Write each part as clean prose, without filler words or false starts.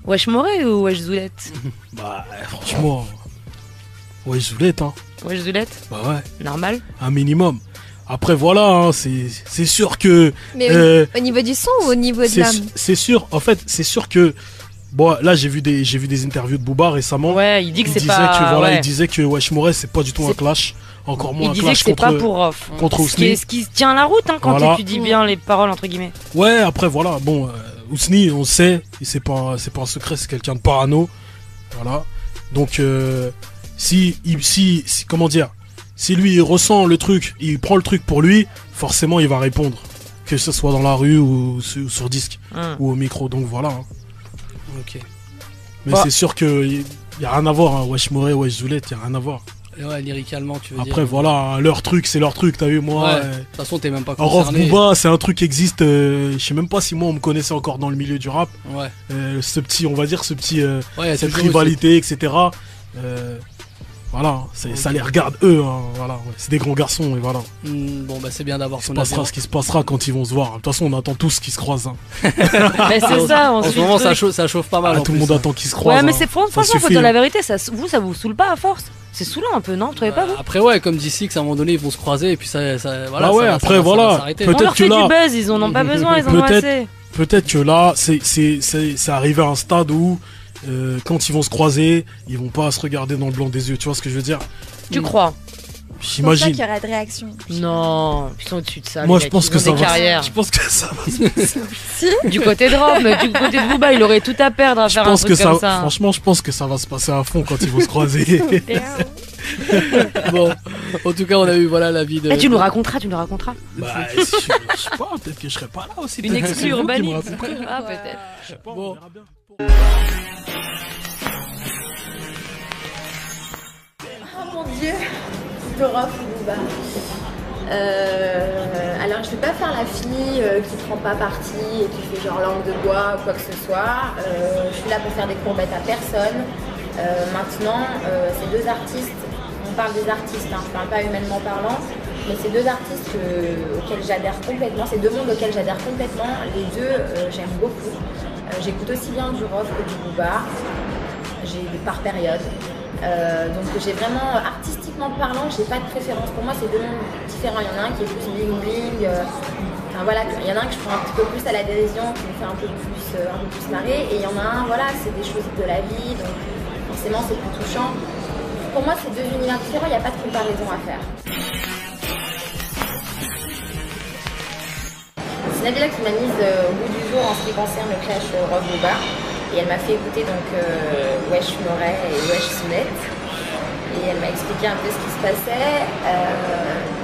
Wesh Moré ou Wesh Zoulette? Bah franchement, Wesh Zoulette hein. Wesh Zoulette? Bah ouais. Normal. Un minimum. Après voilà, hein, c'est sûr que... Mais au niveau du son ou au niveau de l'âme? C'est sûr, en fait, c'est sûr que... Bon, là j'ai vu des interviews de Booba récemment. Ouais, il dit que c'est disait pas... que, voilà, ouais. Il disait que Wesh Moré c'est pas du tout un clash. Encore moins un disait clash que c'est contre, pas pour off. contre Ce qui tient la route hein, quand voilà. tu dis bien les paroles entre guillemets. Ouais, après voilà, bon, Ousni, on sait, c'est pas un secret, c'est quelqu'un de parano. Voilà. Donc, si, comment dire, si lui il ressent le truc, il prend le truc pour lui, forcément il va répondre. Que ce soit dans la rue ou sur disque ou au micro. Donc voilà. Hein. Ok. Mais c'est sûr qu'il y a rien à voir, hein. Wesh Moré, Wesh Zoulette, il y a rien à voir. Ouais, lyricalement, tu veux dire. Après, voilà, leur truc, c'est leur truc, t'as vu, moi. Ouais, de toute façon, t'es même pas Rof concerné. Booba, c'est un truc qui existe, je sais même pas si moi on me connaissait encore dans le milieu du rap. Ouais. Ce petit, on va dire, ouais, cette rivalité, etc. Voilà, ça les regarde eux, hein, voilà, ouais. C'est des grands garçons, et voilà. Bon, bah c'est bien d'avoir ton avis. Ce qui se passera quand ils vont se voir. De toute façon, on attend tous qu'ils se croisent. Hein. Mais c'est ça, en ce moment, ça chauffe pas mal. Tout le monde attend qu'ils se croisent. Ouais, mais c'est franchement, faut dire hein. la vérité, ça vous saoule pas à force? C'est saoulant un peu, non? Vous trouvez pas, vous? Après, ouais, comme dit Six, à un moment donné, ils vont se croiser et puis ça voilà. Ah ouais, après, voilà. On leur fait du buzz, ils en ont pas besoin, ils en ont assez. Peut-être que là, c'est arrivé à un stade où, quand ils vont se croiser, ils vont pas se regarder dans le blanc des yeux, tu vois ce que je veux dire? Tu crois? J'imagine. qu'il y aurait de réaction. Non, ils sont au-dessus de ça. Moi, je pense que ça va. Je pense que ça va se passer. Du côté de Rob, mais du côté de Booba, il aurait tout à perdre à faire un truc comme ça. Franchement, je pense que ça va se passer à fond quand ils vont se croiser. Bon, en tout cas, on a eu voilà l'avis de. Tu nous raconteras. Bah, je sais pas, peut-être que je serai pas là aussi. Une exclue urbaniste. Ah, peut-être. Je sais pas, bon. on verra bien. Oh mon Dieu, le Rof Booba. Alors je vais pas faire la fille qui prend pas parti et qui fait genre langue de bois ou quoi que ce soit. Je suis là pour faire des courbettes à personne. Maintenant, ces deux artistes, on parle des artistes, hein, je parle pas humainement parlant, mais ces deux artistes auxquels j'adhère complètement, ces deux mondes auxquels j'adhère complètement, les deux j'aime beaucoup. J'écoute aussi bien du Rof que du Booba, j'ai par période. Donc j'ai vraiment, artistiquement parlant, j'ai pas de préférence. Pour moi c'est deux mondes différents. Il y en a un qui est plus bling bling, enfin voilà, il y en a un que je prends un petit peu plus à la dérision, qui me fait un peu plus marrer, et il y en a un, voilà, c'est des choses de la vie, donc forcément c'est plus touchant. Pour moi c'est deux univers différents, il n'y a pas de comparaison à faire. C'est Nabila qui m'a mise au bout du jour en ce qui concerne le clash Rof Booba. Et elle m'a fait écouter donc Wesh Moré et Wesh Zoulette. Et elle m'a expliqué un peu ce qui se passait.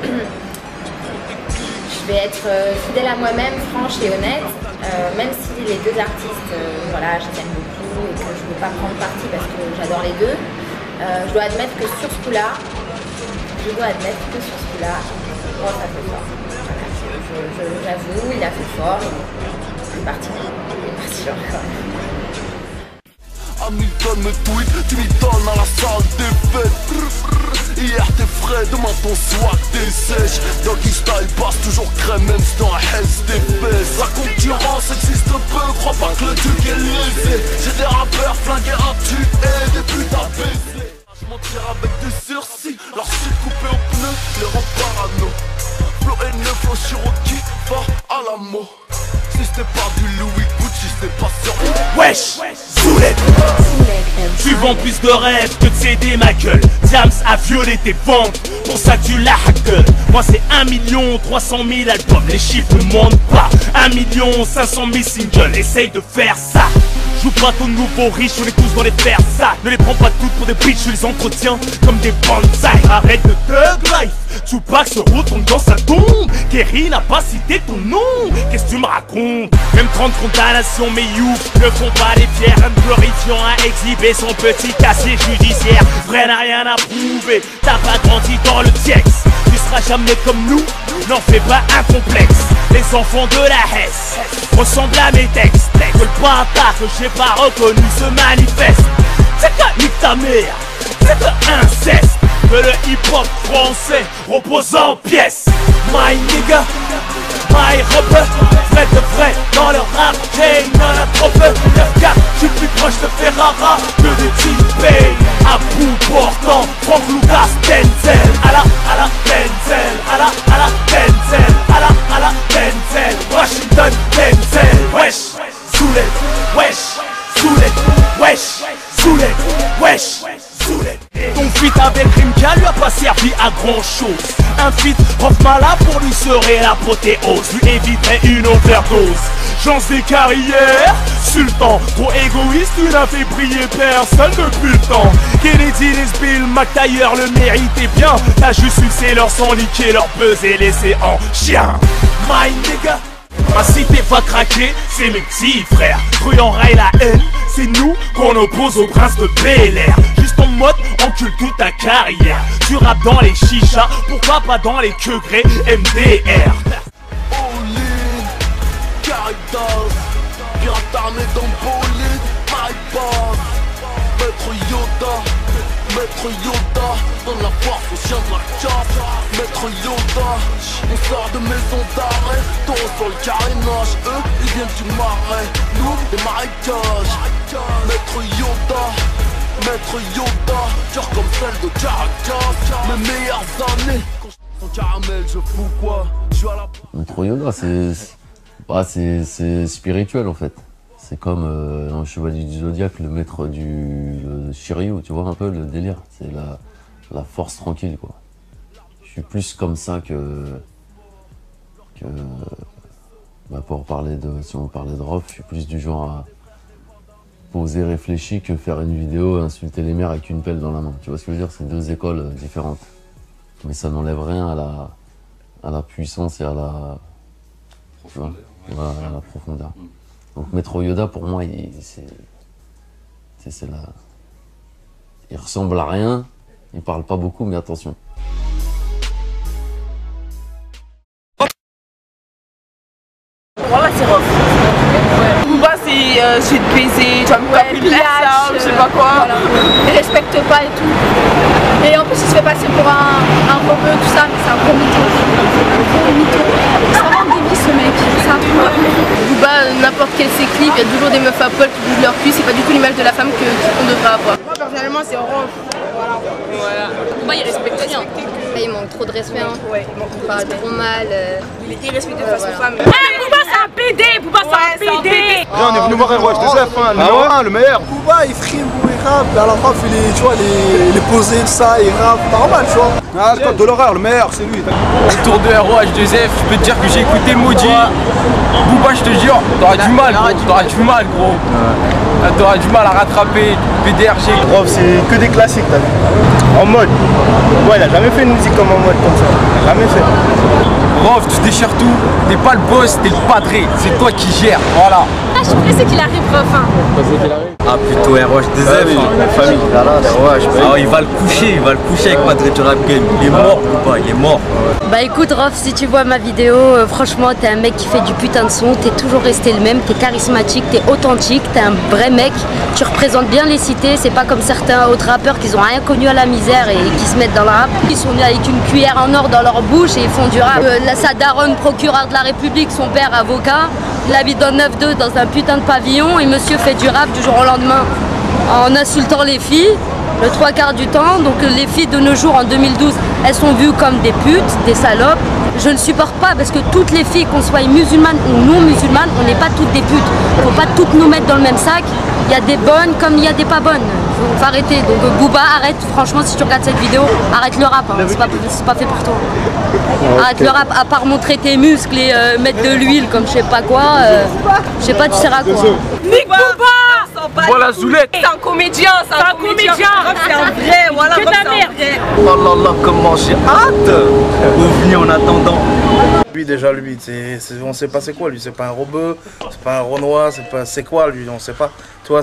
Je vais être fidèle à moi-même, franche et honnête. Même si les deux artistes, voilà, je les aime beaucoup et que je ne veux pas prendre parti parce que j'adore les deux. Je dois admettre que sur ce coup-là, Rof a fait fort. Voilà, j'avoue, il a fait fort. Il est parti encore. Hamilton me tweet, tu m'étonnes à la salle des fêtes. Hier t'es frais, demain ton swag dessèche. Doggy style passe toujours crème, même si dans la hesse des fesses. La concurrence existe peu, crois pas que le duc est lésé. J'ai des rappeurs flingués à tuer, des putes à baiser. Je m'en tire avec des sursis, leur shit coupé au pneu, les rend parano. Flow N9, flow Cherokee, va à la mot. Si c'était pas du Louis Gucci, c'était pas sur. Wesh, Zoulette. Tu vends plus de rêves que de CD ma gueule. Diams a violé tes ventes, pour ça que tu la hackes. Moi c'est 1 300 000 albums, les chiffres ne mentent pas. 1 500 000 singles, essaye de faire ça. Joue pas ton nouveau riche, on est tous dans les fers ça. Ne les prends pas toutes pour des bitches, je les entretiens comme des bonsaïs. Arrête de thug life, Tupac se retourne dans sa tombe. Kerry n'a pas cité ton nom, qu'est-ce que tu me racontes? Même 30 condamnations, mais you ne font pas les fiers. Un glorifiant à exhiber son petit casier judiciaire. Vrai n'a rien à prouver, t'as pas grandi dans le Tiex. Tu seras jamais comme nous, n'en fais pas un complexe. Les enfants de la Hesse ressemblent à mes textes. Que le bâtard que j'ai pas reconnu se manifeste. C'est que nique ta mère, c'est que inceste. Que le hip-hop français repose en pièces. My nigga, my rapper, vrai de vrai dans le rap game, y'en a trop peu. 9-4, suis plus proche de Ferrara que de T-Pain. À bout portant, Frank Lucas, Denzel. À la Denzel, à la Denzel, à la Denzel. Washington, Denzel. Wesh, Souled, wesh, Souled, wesh, Souled, wesh, Souled. Ton feat avec Rimka lui a pas servi à grand chose. Un feat Rothmala pour lui serait l'apothéose. Lui éviterait une overdose. Chance des carrières, sultan. Trop égoïste, tu n'as fait briller personne depuis le temps. Kennedy, Bill, McTayer, le méritait bien. T'as juste sucé leur sang, niqué leur buzz et laissé en chien. My nigga. Ma cité va craquer, c'est mes petits frères. Rue en rail la haine, c'est nous qu'on oppose au prince de Bel-Air. Juste en mode, encule toute ta carrière. Tu rappes dans les chichas, pourquoi pas dans les queugrés MDR. All-in, Caritas, pirate armé dans le bolide, my boss. Maître Yoda, donne la force aux chiens de la casse. Maître Yoda, on sort de maison d'arrêt, taureau sur le carénage. Eux, ils viennent du marais, nous, des marécages. Maître Yoda, dur comme celle de Caracas. Mes meilleures années, quand je son caramel, je fous quoi. Je suis à la... Maître Yoda, c'est spirituel en fait. C'est comme dans le Chevalier du Zodiaque, le maître du Shiryu, tu vois un peu le délire. C'est la force tranquille, quoi. Je suis plus comme ça pour parler si on parlait de Rof, je suis plus du genre à poser réfléchi que faire une vidéo et insulter les mères avec une pelle dans la main. Tu vois ce que je veux dire? C'est deux écoles différentes. Mais ça n'enlève rien à la puissance et à la profondeur. Donc Maître Yoda, pour moi, il ressemble à rien, il parle pas beaucoup, mais attention. Voilà, c'est rough. Booba, c'est je vais te baiser, tu vas me taper de ça, je sais pas quoi. Voilà. Il respecte pas et tout. Et en plus, il se fait passer pour un rebeu, tout ça, mais c'est un gros mytho. C'est vraiment débile ce mec, c'est un truc. Booba, n'importe quel ses clips, il y a toujours des meufs à poil qui bougent leur cul, c'est pas du tout l'image de la femme qu'on devrait avoir. Moi, personnellement, c'est rough. Voilà. Booba, il respecte rien. Il manque trop de respect, hein. Ouais, Il parle trop mal. Il est irrespectueux face aux femmes. Booba c'est un PD, Booba c'est un PD. Là on est venu voir Roche DZF, hein, le meilleur. Booba il frime, il rappe, à la fin tu vois, il est posé, tout ça, il rappe, normal tu vois. Ah, le code de l'horreur, le meilleur, c'est lui. Autour de ROH2F, je peux te dire que j'ai écouté Maudit. Booba, je te jure, t'auras du mal, gros. T'auras du mal, gros. T'auras du mal à rattraper PDRG. Rof, c'est que des classiques, t'as vu. En mode. Ouais, il a jamais fait une musique comme en mode comme ça. Il a jamais fait. Rof, tu déchires tout. T'es pas le boss, t'es le padré. C'est toi qui gères. Voilà. Ah, je suis pressé qu'il arrive, Rof. Ah, plutôt ROH2F. La famille, là, ah, il va le coucher avec Padré du Rap Game. Il est mort, Booba, il est mort. Bah écoute Rof, si tu vois ma vidéo, franchement t'es un mec qui fait du putain de son, t'es toujours resté le même, t'es charismatique, t'es authentique, t'es un vrai mec, tu représentes bien les cités, c'est pas comme certains autres rappeurs qui ont rien connu à la misère et qui se mettent dans le rap. Ils sont nés avec une cuillère en or dans leur bouche et ils font du rap. Sa daronne, procureur de la République, son père avocat, il habite dans 9-2 dans un putain de pavillon et monsieur fait du rap du jour au lendemain en insultant les filles. Le 3/4 du temps, donc les filles de nos jours en 2012, elles sont vues comme des putes, des salopes. Je ne supporte pas parce que toutes les filles, qu'on soit musulmanes ou non musulmanes, on n'est pas toutes des putes. Il ne faut pas toutes nous mettre dans le même sac. Il y a des bonnes comme il y a des pas bonnes. Il faut arrêter. Donc Booba, arrête, franchement, si tu regardes cette vidéo, arrête le rap. Hein. C'est pas fait pour toi. Arrête le rap, à part montrer tes muscles et mettre de l'huile comme je sais pas quoi. Je sais pas, tu sers à quoi. Nick Booba. Voilà Zoulette. C'est un comédien, c'est un comédien. C'est un vrai, voilà, c'est un vrai. Oh là là, comment j'ai hâte de venir en attendant. Lui déjà, on sait pas c'est quoi lui, c'est pas un rebeu, c'est pas un Renoir, c'est quoi lui, on sait pas. Tu vois,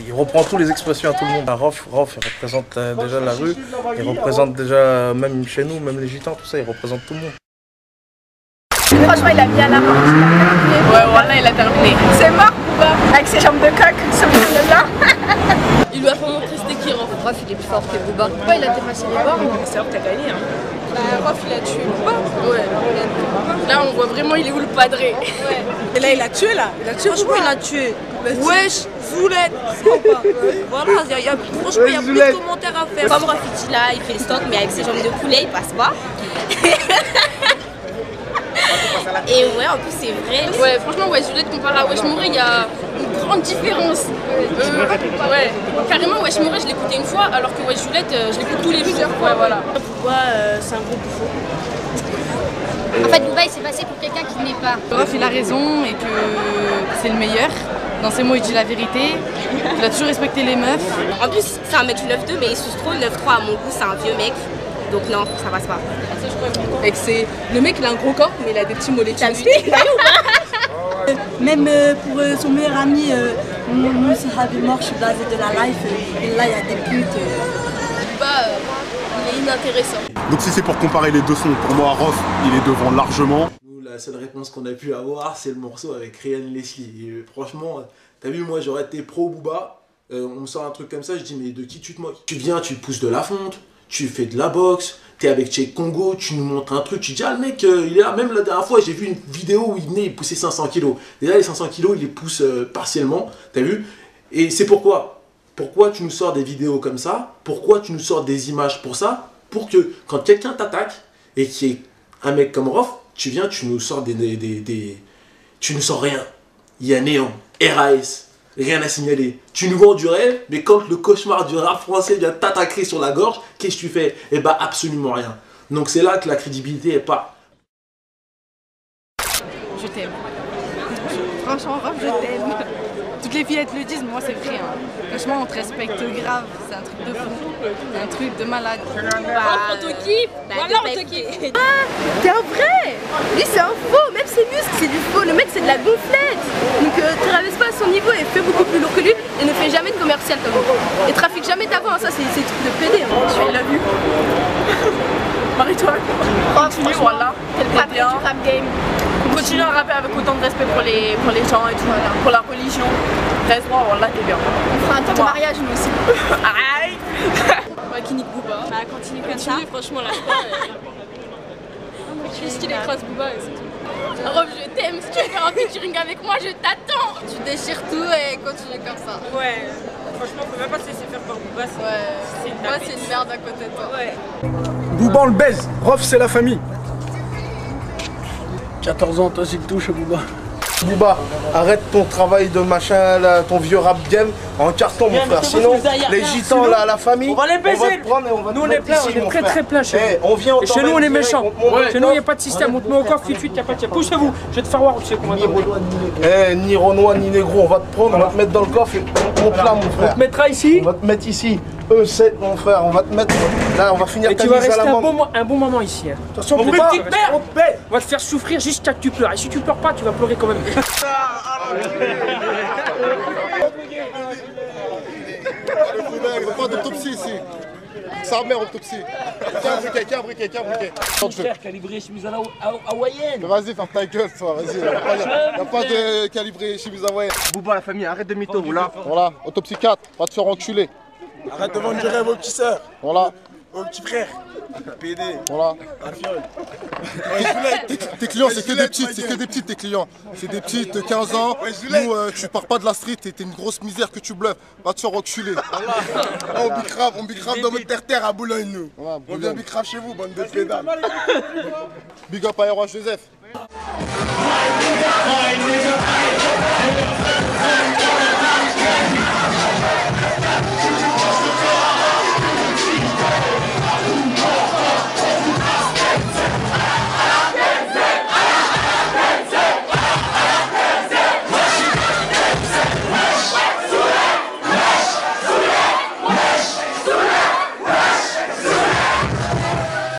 il reprend toutes les expressions à tout le monde. Rof, il représente déjà la rue, il représente déjà, même chez nous, même les gitans, tout ça, il représente tout le monde. Franchement, il a bien la mort. Ouais, voilà, il a terminé. C'est mort, Booba, avec ses jambes de coq, ce là. Il lui a pas montré c'était qui, Rof. Rof, il est plus fort que Booba. Pourquoi il a dépassé les bornes? C'est vrai que t'as gagné, hein. Bah, Rof, il a tué Booba. Ouais. Là, on voit vraiment il est où le padré. Et là, il a tué, là. Il a tué, franchement, il a tué. Wesh, Zoulette. Voilà, franchement, il y a plus de commentaires à faire. Comme Rafiki là, il fait le stock, mais avec ses jambes de poulet, il passe pas. Et ouais, en plus c'est vrai. Ouais, franchement, Wesh Zoulette comparé à Wesh Mouré, il y a une grande différence. Ouais, carrément, Wesh Mouré, je l'écoutais une fois, alors que Wesh Zoulette, je l'écoute tous les jours. Ouais, voilà. Pourquoi c'est un gros bouffon. En fait, Booba, il s'est passé pour quelqu'un qui n'est pas. Rof, il a raison et que c'est le meilleur. Dans ses mots, il dit la vérité. Il a toujours respecté les meufs. En plus, c'est un mec 9-2, mais il suce trop. 9-3 à mon goût, c'est un vieux mec. Donc non, ça passe pas. Et que c'est... Le mec, il a un gros corps, mais il a des petits mollets. Même pour son meilleur ami, nous, c'est Habib Mort, je suis blasé de la life. Et là, il y a des putes. Il est inintéressant. Donc si c'est pour comparer les deux sons, pour moi Rof il est devant largement. Nous, la seule réponse qu'on a pu avoir c'est le morceau avec Ryan Leslie. Et franchement, t'as vu, moi j'aurais été pro Booba, on me sort un truc comme ça, je dis mais de qui tu te moques? Tu viens, tu pousses de la fonte, tu fais de la boxe, t'es avec Che Congo, tu nous montres un truc, tu dis ah le mec il est là. Même la dernière fois j'ai vu une vidéo où il venait, il poussait 500 kg. Déjà les 500 kg il les pousse partiellement, t'as vu? Et c'est pourquoi tu nous sors des vidéos comme ça? Pourquoi tu nous sors des images pour ça? Pour que quand quelqu'un t'attaque et qu'il y ait un mec comme Rof, tu viens, tu nous sors tu nous sors rien. Il y a néant, RAS, rien à signaler. Tu nous vends du rêve, mais quand le cauchemar du rap français vient t'attaquer sur la gorge, qu'est-ce que tu fais? Eh bah absolument rien. Donc c'est là que la crédibilité est pas. Je t'aime. Franchement, Rof, je t'aime. Toutes les filles elles te le disent, mais moi c'est vrai. Hein. Franchement, on te respecte grave, c'est un truc de fou, un truc de malade. On te kiffe, voilà, on te kiffe. Ah, t'es un vrai. Lui c'est un faux, même ses muscles c'est du faux, le mec c'est de la gonflette. Donc traverse pas à son niveau et fais beaucoup plus lourd que lui et ne fais jamais de commercial comme lui. Et trafique jamais ta voix, hein. Ça c'est des trucs de PD. Hein. Tu l'as vu. Marie-toi. Continue, voilà. T'es le patron du rap game. Continue à rapper avec autant de respect pour les gens et tout, voilà. Pour la religion. Reste droit, voilà, t'es bien. On fera un temps de mariage nous aussi. Aïe. Ouais, qui nique Booba. Bah, continue comme ça. Franchement, là, je suis stylé, croise Booba et c'est tout. Rof, je t'aime. Si tu veux faire un featuring avec moi, je t'attends. Tu déchires tout et continue comme ça. Ouais. Franchement, faut même pas se laisser faire par Booba. Ouais. C'est une merde à côté de toi. Ouais. Booba on le baise, Rof c'est la famille. 14 ans, toi aussi tu touches Booba. Booba, arrête ton travail de machin, là, ton vieux rap game en carton mon frère. Sinon, les gitans là, la famille, on va les baiser. Nous on est plein, on est très très plein chez nous. Et chez nous on est méchants. Chez nous il n'y a pas de système, on te met au coffre tout de suite, il n'y a pas de... Poussez-vous, je vais te faire voir où tu sais comment ni Renoir ni Négro, on va te prendre, on va te mettre dans le coffre et on te là mon frère. On te mettra ici. On va te mettre ici. E7 mon frère, on va te mettre là, on va finir ta mise à la mort. Et tu vas rester un bon moment ici. Attention, on va te faire souffrir jusqu'à que tu pleures. Et si tu pleures pas, tu vas pleurer quand même. Il n'y a pas d'autopsie ici. Sa mère autopsie. Tiens, briquet. Frère, calibré chemise hawaïenne. Vas-y, ferme ta gueule, toi, vas-y. Il n'y a pas de calibré chemise hawaïenne. Booba, la famille, arrête de mytho, voilà. Voilà, autopsie 4, va te faire enculer. Arrête de vendre du rêve aux petits sœurs. Voilà. Aux petits frères. PD. Voilà. Un fiole. Tes clients, c'est que des petites, tes clients. C'est des petites, 15 ans. Nous, tu pars pas de la street, t'es une grosse misère que tu bluffes. Va te faire enculer. On bicrave dans votre terre à Boulogne, nous. Voilà, on vient bicrave chez vous, bande de pédales. Big up à Roi Joseph.